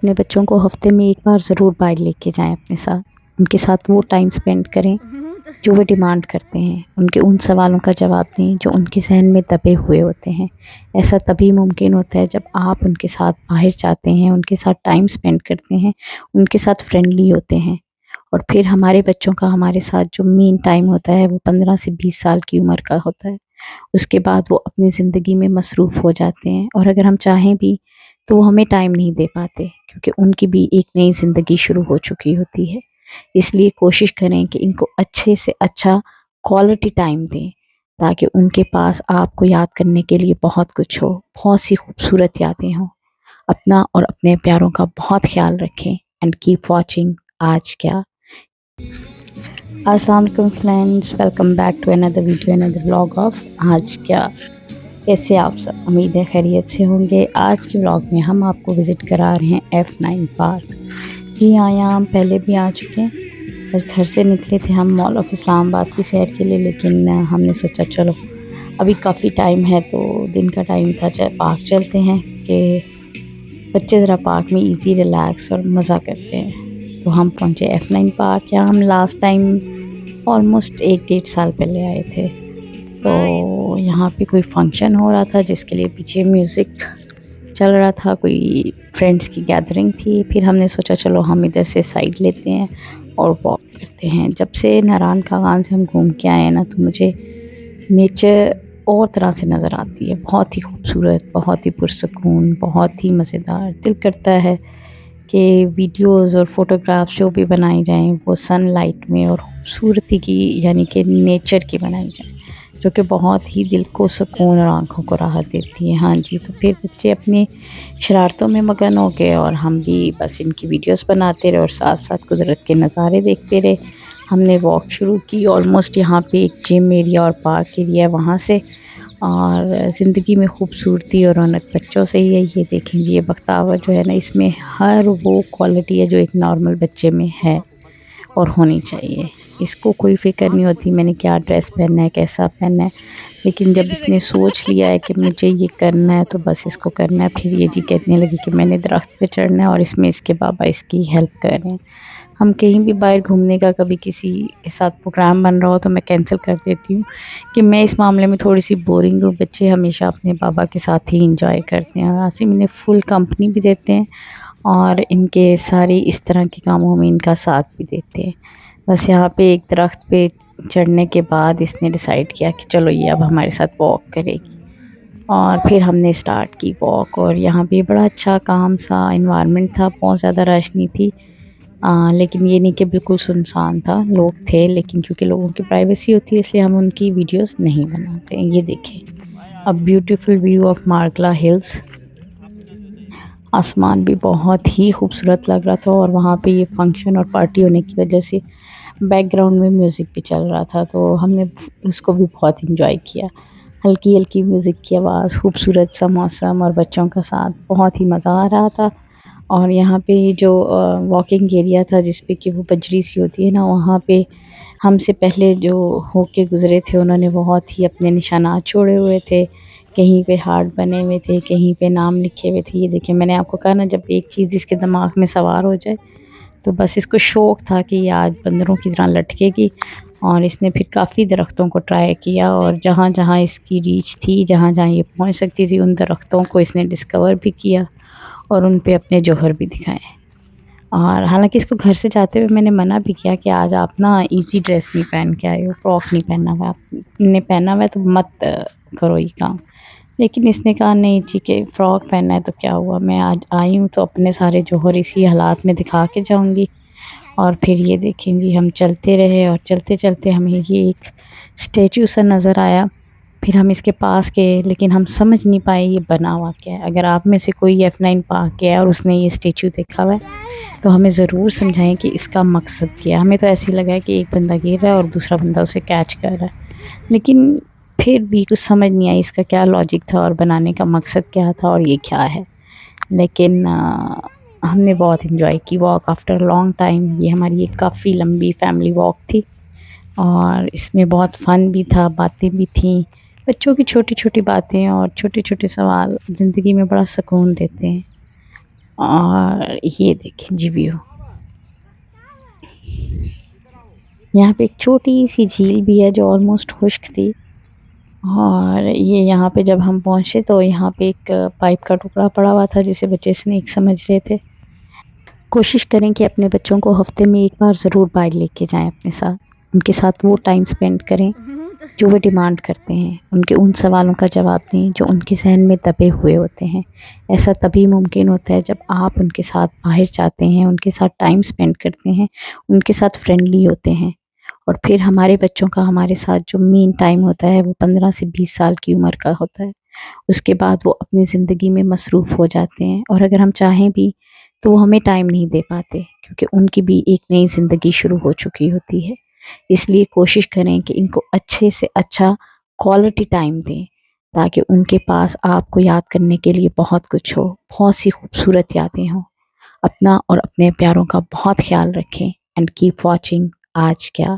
اپنے بچوں کو ہفتے میں ایک بار ضرور باہر لے کے جائیں اپنے ساتھ، ان کے ساتھ وہ ٹائم سپینڈ کریں جو وہ ڈیمانڈ کرتے ہیں، ان کے ان سوالوں کا جواب دیں جو ان کے ذہن میں دبے ہوئے ہوتے ہیں۔ ایسا تبھی ممکن ہوتا ہے جب آپ ان کے ساتھ باہر جاتے ہیں، ان کے ساتھ ٹائم سپینڈ کرتے ہیں، ان کے ساتھ فرینڈلی ہوتے ہیں۔ اور پھر ہمارے بچوں کا ہمارے ساتھ جو مین ٹائم ہوتا ہے وہ 15 سے 20 سال کی عمر کا ہوتا ہے۔ اس کے بعد وہ اپنی زندگی میں مصروف ہو جاتے ہیں، اور اگر ہم چاہیں بھی تو وہ ہمیں ٹائم نہیں دے پاتے، کیونکہ ان کی بھی ایک نئی زندگی شروع ہو چکی ہوتی ہے۔ اس لیے کوشش کریں کہ ان کو اچھے سے اچھا کوالٹی ٹائم دیں، تاکہ ان کے پاس آپ کو یاد کرنے کے لیے بہت کچھ ہو، بہت سی خوبصورت یادیں ہوں۔ اپنا اور اپنے پیاروں کا بہت خیال رکھیں، اینڈ کیپ واچنگ آج کیا۔ السلام علیکم فرینڈز، ویلکم بیک ٹو اندر ویڈیو، اندر ولاگ آف آج کیا۔ کیسے آپ سب؟ امید ہے خیریت سے ہوں گے۔ آج کے ولاگ میں ہم آپ کو وزٹ کرا رہے ہیں F9 پارک۔ جی ہاں، یہاں ہم پہلے بھی آ چکے ہیں، بس گھر سے نکلے تھے ہم مال آف اسلام آباد کی سیر کے لیے، لیکن ہم نے سوچا چلو ابھی کافی ٹائم ہے، تو دن کا ٹائم تھا، پارک چلتے ہیں کہ بچے ذرا پارک میں ایزی ریلیکس اور مزہ کرتے ہیں۔ تو ہم پہنچے F9 پارک۔ یہاں ہم لاسٹ ٹائم آلموسٹ 1-1.5 سال پہلے آئے تھے۔ تو یہاں پہ کوئی فنکشن ہو رہا تھا جس کے لیے پیچھے میوزک چل رہا تھا، کوئی فرینڈس کی گیدرنگ تھی۔ پھر ہم نے سوچا چلو ہم ادھر سے سائڈ لیتے ہیں اور واک کرتے ہیں۔ جب سے ناران کاغان سے ہم گھوم کے آئے ہیں نا، تو مجھے نیچر اور طرح سے نظر آتی ہے، بہت ہی خوبصورت، بہت ہی پرسکون، بہت ہی مزیدار۔ دل کرتا ہے کہ ویڈیوز اور فوٹوگرافس جو بھی بنائی جائیں وہ سن لائٹ میں اور خوبصورتی کی، یعنی کہ نیچر کی بنائی جائیں، جو کہ بہت ہی دل کو سکون اور آنکھوں کو راحت دیتی ہے۔ ہاں جی، تو پھر بچے اپنی شرارتوں میں مگن ہو گئے اور ہم بھی بس ان کی ویڈیوز بناتے رہے اور ساتھ ساتھ قدرت کے نظارے دیکھتے رہے۔ ہم نے واک شروع کی، آلموسٹ یہاں پہ ایک جم ایریا اور پارک ایریا ہے وہاں سے، اور زندگی میں خوبصورتی اور رونق بچوں سے ہی ہے۔ یہ دیکھیں جی، یہ بختاور جو ہے نا، اس میں ہر وہ کوالٹی ہے جو ایک نارمل بچے میں ہے اور ہونی چاہیے۔ اس کو کوئی فکر نہیں ہوتی میں نے کیا ڈریس پہننا ہے، کیسا پہننا ہے، لیکن جب اس نے سوچ لیا ہے کہ مجھے یہ کرنا ہے تو بس اس کو کرنا ہے۔ پھر یہ جی کہنے لگی کہ میں نے درخت پہ چڑھنا ہے اور اس میں اس کے بابا اس کی ہیلپ کر رہے ہیں۔ ہم کہیں بھی باہر گھومنے کا کبھی کسی کے ساتھ پروگرام بن رہا ہو تو میں کینسل کر دیتی ہوں، کہ میں اس معاملے میں تھوڑی سی بورنگ ہوں۔ بچے ہمیشہ اپنے بابا کے ساتھ ہی انجوائے کرتے ہیں، اور عاصم انہیں فل کمپنی بھی دیتے ہیں اور ان کے ساری اس طرح کے کاموں میں ان کا ساتھ بھی دیتے ہیں۔ بس یہاں پہ ایک درخت پہ چڑھنے کے بعد اس نے ڈیسائیڈ کیا کہ چلو یہ اب ہمارے ساتھ واک کرے گی، اور پھر ہم نے سٹارٹ کی واک۔ اور یہاں پہ بڑا اچھا کام سا انوائرمنٹ تھا، بہت زیادہ رش نہیں تھی، لیکن یہ نہیں کہ بالکل سنسان تھا، لوگ تھے، لیکن کیونکہ لوگوں کی پرائیویسی ہوتی ہے اس لیے ہم ان کی ویڈیوز نہیں بناتے ہیں۔ یہ دیکھیں، اب beautiful view of Margalla hills. آسمان بھی بہت ہی خوبصورت لگ رہا تھا، اور وہاں پہ یہ فنکشن اور پارٹی ہونے کی وجہ سے بیک گراؤنڈ میں میوزک بھی چل رہا تھا، تو ہم نے اس کو بھی بہت انجوائے کیا۔ ہلکی ہلکی میوزک کی آواز، خوبصورت سا موسم اور بچوں کا ساتھ، بہت ہی مزہ آ رہا تھا۔ اور یہاں پہ جو واکنگ ایریا تھا جس پہ کہ وہ بجری سی ہوتی ہے نا، وہاں پہ ہم سے پہلے جو ہو کے گزرے تھے انہوں نے بہت ہی اپنے نشانات چھوڑے ہوئے تھے، کہیں پہ ہارٹ بنے ہوئے تھے، کہیں پہ نام لکھے ہوئے تھے۔ یہ دیکھیں، میں نے آپ کو کہا نا، جب ایک چیز اس کے دماغ میں سوار ہو جائے تو بس اس کو شوق تھا کہ یہ آج بندروں کی طرح لٹکے گی، اور اس نے پھر کافی درختوں کو ٹرائی کیا، اور جہاں جہاں اس کی ریچ تھی، جہاں جہاں یہ پہنچ سکتی تھی، ان درختوں کو اس نے ڈسکور بھی کیا اور ان پہ اپنے جوہر بھی دکھائے۔ اور حالانکہ اس کو گھر سے جاتے ہوئے میں نے منع بھی کیا کہ آج آپ نا ایزی ڈریس نہیں پہن کے آئے ہو، فراک نہیں پہنا ہوا، آپ نے پہنا ہوا ہے تو مت کرو یہ کام۔ لیکن اس نے کہا نہیں جی، کہ فراک پہننا ہے تو کیا ہوا، میں آج آئی ہوں تو اپنے سارے جوہر اسی حالات میں دکھا کے جاؤں گی۔ اور پھر یہ دیکھیں جی، ہم چلتے رہے اور چلتے چلتے ہمیں یہ ایک اسٹیچو سا نظر آیا۔ پھر ہم اس کے پاس گئے، لیکن ہم سمجھ نہیں پائے یہ بنا ہوا کیا ہے۔ اگر آپ میں سے کوئی F9 پارک گیا اور اس نے یہ اسٹیچو دیکھا ہوا ہے تو ہمیں ضرور سمجھائیں کہ اس کا مقصد کیا ہے۔ ہمیں تو ایسے ہی لگا ہے کہ ایک بندہ گر رہا ہے اور دوسرا بندہ اسے کیچ کر رہا ہے، لیکن پھر بھی کچھ سمجھ نہیں آئی اس کا کیا لاجک تھا اور بنانے کا مقصد کیا تھا اور یہ کیا ہے۔ لیکن ہم نے بہت انجوائے کی واک آفٹر لانگ ٹائم۔ یہ ہماری ایک کافی لمبی فیملی واک تھی، اور اس میں بہت فن بھی تھا، باتیں بھی تھیں، بچوں کی چھوٹی چھوٹی باتیں اور چھوٹے چھوٹے سوال زندگی میں بڑا سکون دیتے ہیں۔ اور یہ دیکھیں جی ویو، یہاں پہ ایک چھوٹی سی جھیل بھی ہے جو آلموسٹ خشک تھی، اور یہ یہاں پہ جب ہم پہنچے تو یہاں پہ ایک پائپ کا ٹکڑا پڑا ہوا تھا جسے بچے اسنیک سمجھ رہے تھے۔ کوشش کریں کہ اپنے بچوں کو ہفتے میں ایک بار ضرور باہر لے کے جائیں اپنے ساتھ، ان کے ساتھ وہ ٹائم سپینڈ کریں جو وہ ڈیمانڈ کرتے ہیں، ان کے ان سوالوں کا جواب دیں جو ان کے ذہن میں دبے ہوئے ہوتے ہیں۔ ایسا تبھی ممکن ہوتا ہے جب آپ ان کے ساتھ باہر جاتے ہیں، ان کے ساتھ ٹائم سپینڈ کرتے ہیں، ان کے ساتھ فرینڈلی ہوتے ہیں۔ اور پھر ہمارے بچوں کا ہمارے ساتھ جو مین ٹائم ہوتا ہے وہ 15 سے 20 سال کی عمر کا ہوتا ہے۔ اس کے بعد وہ اپنی زندگی میں مصروف ہو جاتے ہیں، اور اگر ہم چاہیں بھی تو وہ ہمیں ٹائم نہیں دے پاتے، کیونکہ ان کی بھی ایک نئی زندگی شروع ہو چکی ہوتی ہے۔ اس لیے کوشش کریں کہ ان کو اچھے سے اچھا کوالٹی ٹائم دیں، تاکہ ان کے پاس آپ کو یاد کرنے کے لیے بہت کچھ ہو، بہت سی خوبصورت یادیں ہوں۔ اپنا اور اپنے پیاروں کا بہت خیال رکھیں، اینڈ کیپ واچنگ آج کیا۔